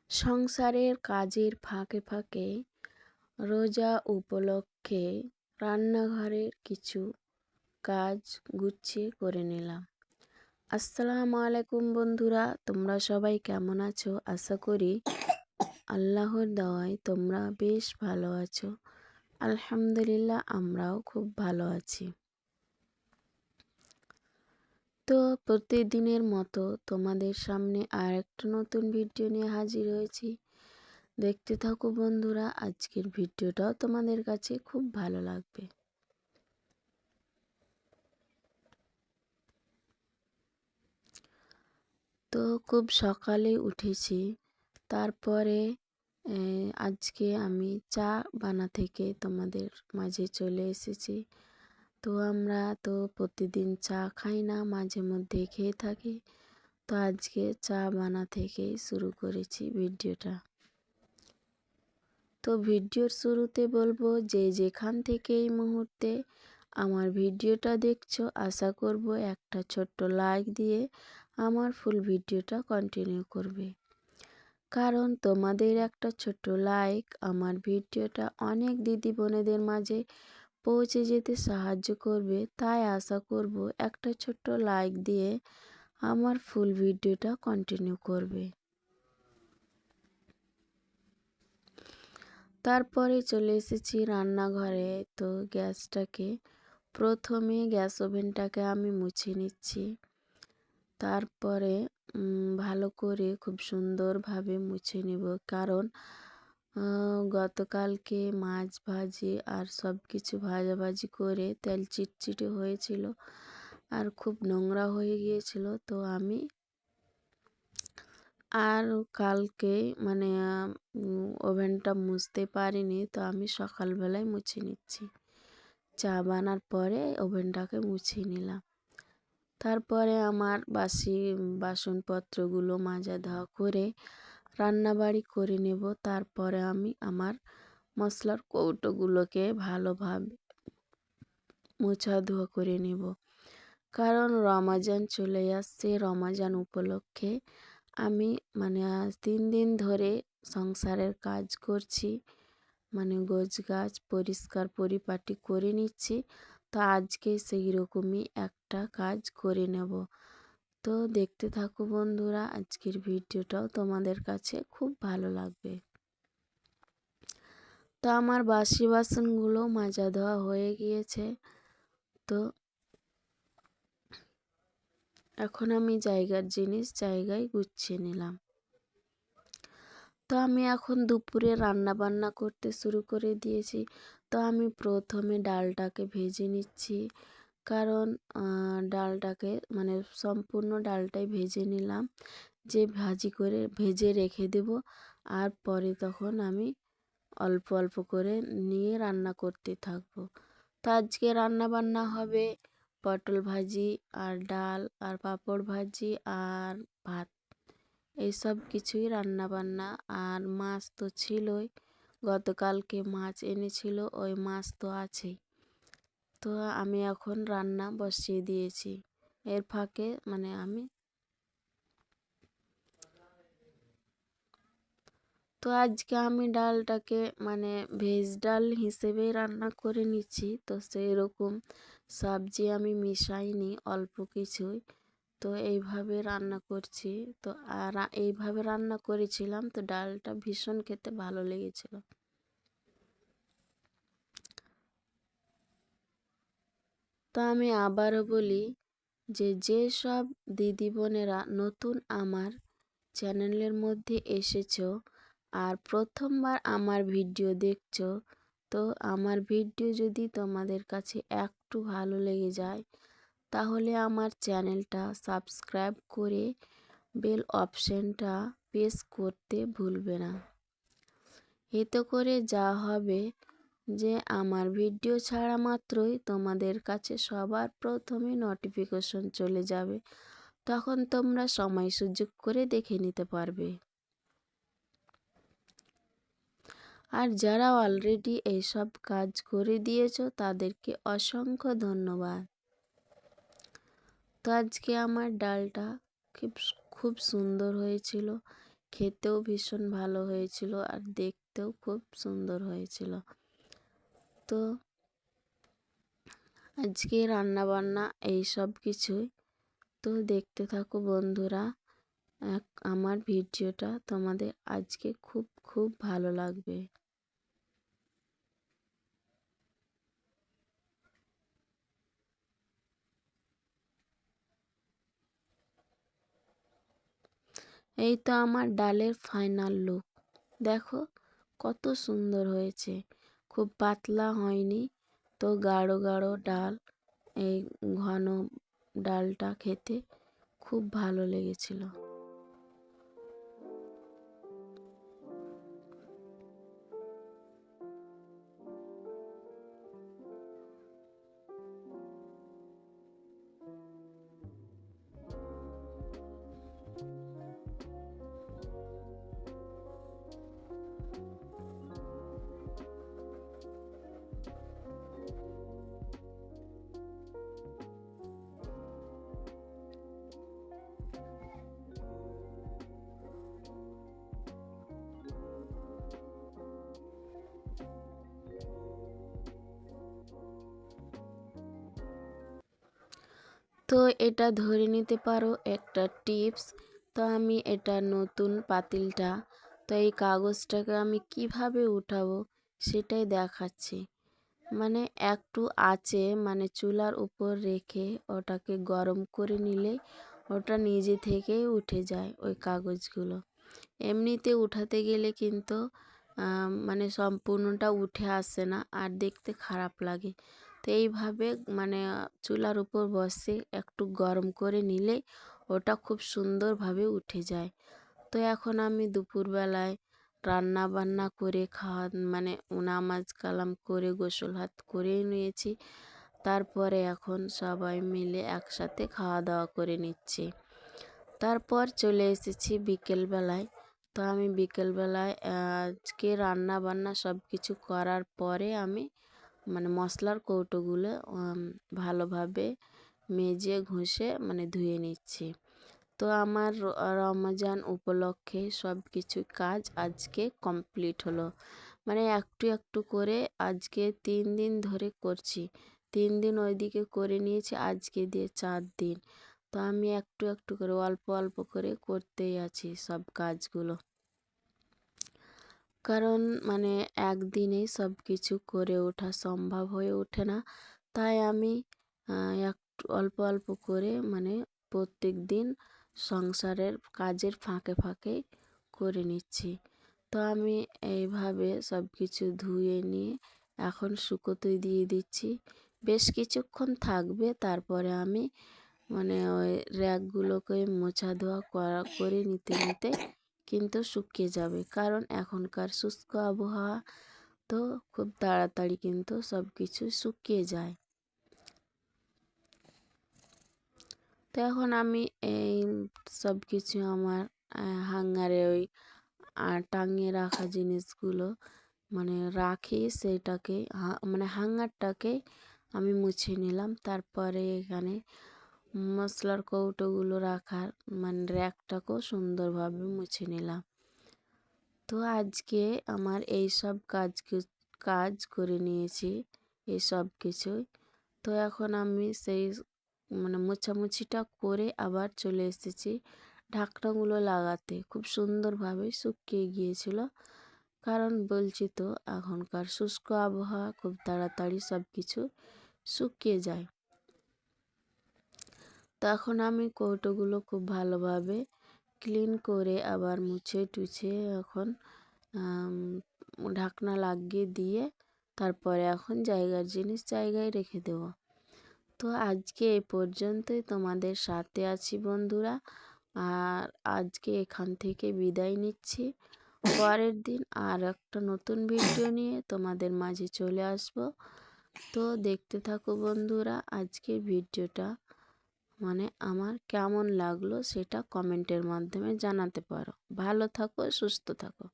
সংসারের কাজের ফাঁকে ফাঁকে রোজা উপলক্ষে রান্নাঘরের কিছু কাজ গুছিয়ে করে নিলাম। আসসালামু আলাইকুম বন্ধুরা, তোমরা সবাই কেমন আছো? আশা করি আল্লাহর দয়ায় তোমরা বেশ ভালো আছো। আলহামদুলিল্লাহ, আমরাও খুব ভালো আছি। তো প্রতিদিনের মতো তোমাদের সামনে আর একটা নতুন ভিডিও নিয়ে হাজির হয়েছি। দেখতে থাকো বন্ধুরা, আজকের ভিডিওটাও তোমাদের কাছে খুব ভালো লাগবে। তো খুব সকালে উঠেছি, তারপরে আজকে আমি চা বানা থেকে তোমাদের মাঝে চলে এসেছি। তো আমরা তো প্রতিদিন চা খাই না, মাঝে মধ্যে খেয়ে থাকি। তো আজকে চা বানা থেকেই শুরু করেছি ভিডিওটা। তো ভিডিওর শুরুতে বলবো, যে যেখান থেকে এই মুহূর্তে আমার ভিডিওটা দেখছো, আশা করব একটা ছোট্ট লাইক দিয়ে আমার ফুল ভিডিওটা কন্টিনিউ করবে। কারণ তোমাদের একটা ছোট্ট লাইক আমার ভিডিওটা অনেক দিদি বোনেদের মাঝে পৌঁছে যেতে সাহায্য করবে। তাই আশা করব একটা ছোট্ট লাইক দিয়ে আমার ফুল ভিডিওটা কন্টিনিউ করবে। তারপরে চলে এসেছি রান্নাঘরে। তো প্রথমে গ্যাস ওভেনটাকে আমি মুছে নিচ্ছি। তারপরে ভালো করে খুব সুন্দরভাবে মুছে নেব, কারণ গতকালকে মাছ ভাজি আর সব কিছু ভাজাভাজি করে তেল চিটচিটে হয়েছিল আর খুব নোংরা হয়ে গিয়েছিল। তো আমি আর কালকে ওভেনটা মুছতে পারিনি, তো আমি সকালবেলায় মুছে নিচ্ছি। চা বানার পরে ওভেনটাকে মুছে নিলাম। তারপরে আমার বাসি বাসনপত্রগুলো মাজা ধোয়া করে রান্নাবাড়ি করে নেব। তারপরে আমি আমার মশলার কৌটোগুলোকে ভালোভাবে মোছা ধোয়া করে নেব, কারণ রমাজান চলে আসছে। রমাজান উপলক্ষে আমি 3 দিন ধরে সংসারের কাজ করছি, গোছগাছ পরিষ্কার পরিপাটি করে নিচ্ছি। তো আজকে সেই রকমই একটা কাজ করে নেব। তো দেখতে থাকো বন্ধুরা, আজকের ভিডিওটাও তোমাদের কাছে খুব ভালো লাগবে। তো আমার বাসি বাসনগুলো মাজা ধোয়া হয়ে গিয়েছে। তো এখন আমি জায়গার জিনিস জায়গায় গুছিয়ে নিলাম। তো আমি এখন দুপুরে রান্না বান্না করতে শুরু করে দিয়েছি। তো আমি প্রথমে ডালটাকে ভেজে নিচ্ছি, কারণ ডালটাকে সম্পূর্ণ ডালটাই ভেজে নিলাম, যে ভেজে রেখে দেব। আর পরে তখন আমি অল্প অল্প করে নিয়ে রান্না করতে থাকবো। তো আজকে রান্না বান্না হবে পটল ভাজি আর ডাল আর পাঁপড় ভাজি আর ভাত, এইসব কিছুই রান্না বান্না। আর মাছ তো ছিলই, গতকালকে মাছ এনেছিল, ওই মাছ তো আছেই। তো আমি এখন রান্না বসিয়ে দিয়েছি। এর ফাঁকে আজকে আমি ডালটাকে ভেজ ডাল হিসেবেই রান্না করে নিচ্ছি। তো সেই রকম সবজি আমি মিশাইনি, অল্প কিছুই। তো এইভাবে রান্না করছি। তো আর এইভাবে রান্না করেছিলাম, তো ডালটা ভীষণ খেতে ভালো লেগেছিল। তো আমি আবারও বলি, যে সব দিদি বোনেরা নতুন আমার চ্যানেলের মধ্যে এসেছো আর প্রথমবার আমার ভিডিও দেখছো, তো আমার ভিডিও যদি তোমাদের কাছে একটু ভালো লেগে যায়, তাহলে আমার চ্যানেলটা সাবস্ক্রাইব করে বেল অপশনটা প্রেস করতে ভুলবে না। এতে করে যা হবে, যে আমার ভিডিও ছাড়া মাত্রই তোমাদের কাছে সবার প্রথমে নোটিফিকেশন চলে যাবে, তখন তোমরা সময় সুযোগ করে দেখে নিতে পারবে। আর যারা অলরেডি এইসব কাজ করে দিয়েছো, তাদেরকে অসংখ্য ধন্যবাদ। তো আজকে আমার ডালটা খুব খুব সুন্দর হয়েছিল। খেতেও ভীষণ ভালো হয়েছিল আর দেখতেও খুব সুন্দর হয়েছিল। তো আজকে রান্নাবান্না এই সব কিছুই। তো দেখতে থাকো বন্ধুরা, আমার ভিডিওটা তোমাদের আজকে খুব খুব ভালো লাগবে। এই তো আমার ডালের ফাইনাল লুক। দেখো কত সুন্দর হয়েছে, খুব পাতলা হয়নি, তো গাঢ় গাঢ় ডাল। এই ঘন ডালটা খেতে খুব ভালো লেগেছিল। তো এটা ধরে নিতে পারো একটা টিপস। তো আমি এটা নতুন পাতিলটা, তো এই কাগজটাকে আমি কিভাবে উঠাবো সেটাই দেখাচ্ছি। মানে একটু আঁচে, মানে চুলার উপর রেখে ওটাকে গরম করে নিলে ওটা নিজে থেকেই উঠে যায় ওই কাগজগুলো। এমনিতে উঠাতে গেলে কিন্তু মানে সম্পূর্ণটা উঠে আসে না আর দেখতে খারাপ লাগে। তো এইভাবে মানে চুলার উপর বসে একটু গরম করে নিলে ওটা খুব সুন্দরভাবে উঠে যায়। তো এখন আমি দুপুরবেলায় রান্না বান্না করে খাওয়া, মানে নামাজ কালাম করে গোসল হাত করে নিয়েছি। তারপরে এখন সবাই মিলে একসাথে খাওয়া দাওয়া করে নিচ্ছি। তারপর চলে এসেছি বিকেলবেলায়। তো আমি বিকেলবেলায় আজকে রান্না বান্না সব কিছু করার পরে আমি মানে মশলার কৌটোগুলো ভালোভাবে মেজে ঘষে মানে ধুয়ে নিচ্ছি। তো আমার রমজান উপলক্ষে সব কিছু কাজ আজকে কমপ্লিট হলো। মানে একটু একটু করে আজকে 3 দিন ধরে করছি। 3 দিন ওইদিকে করে নিয়েছি, আজকে দিয়ে 4 দিন। তো আমি একটু একটু করে অল্প অল্প করে করতেই আছি সব কাজগুলো। কারণ মানে একদিনেই সব কিছু করে ওঠা সম্ভব হয়ে ওঠে না। তাই আমি একটু অল্প অল্প করে মানে প্রত্যেক দিন সংসারের কাজের ফাঁকে ফাঁকে করে নিচ্ছি। তো আমি এইভাবে সব কিছু ধুয়ে নিয়ে এখন শুকোতে দিয়ে দিচ্ছি। বেশ কিছুক্ষণ থাকবে, তারপরে আমি মানে ওই র্যাকগুলোকে মোছা ধোয়া করে নিতে নিতে কিন্তু শুকিয়ে যাবে। কারণ এখনকার শুষ্ক আবহাওয়া, তো খুব তাড়াতাড়ি কিন্তু সব কিছু শুকিয়ে যায়। তো এখন আমি এই সব কিছু আমার হ্যাঙ্গারে ওই টাঙিয়ে রাখা জিনিসগুলো মানে রাখি, সেটাকে মানে হ্যাঙ্গারটাকে আমি মুছে নিলাম। তারপরে এখানে মশলার কৌটোগুলো রাখার মানে র্যাকটাকেও সুন্দরভাবে মুছে নিলাম। তো আজকে আমার এই সব কাজ করে নিয়েছি এই সব কিছুই। তো এখন আমি সেই মানে মোছামুছিটা করে আবার চলে এসেছি ঢাকনাগুলো লাগাতে। খুব সুন্দরভাবে শুকিয়ে গিয়েছিল, কারণ বলছি তো এখনকার শুষ্ক আবহাওয়া, খুব তাড়াতাড়ি সব কিছু শুকিয়ে যায়। তো এখন আমি কৌটোগুলো খুব ভালোভাবে ক্লিন করে আবার মুছে টুছে এখন ঢাকনা লাগিয়ে দিয়ে তারপরে এখন জায়গার জিনিস জায়গায় রেখে দেব। তো আজকে এই পর্যন্তই, তোমাদের সাথে আছি বন্ধুরা। আর আজকে এখান থেকে বিদায় নিচ্ছি। পরের দিন আর একটা নতুন ভিডিও নিয়ে তোমাদের মাঝে চলে আসব। তো দেখতে থাকো বন্ধুরা আজকের ভিডিওটা, মানে আমার কেমন লাগলো সেটা কমেন্টের মাধ্যমে জানাতে পারো। ভালো থাকো, সুস্থ থাকো।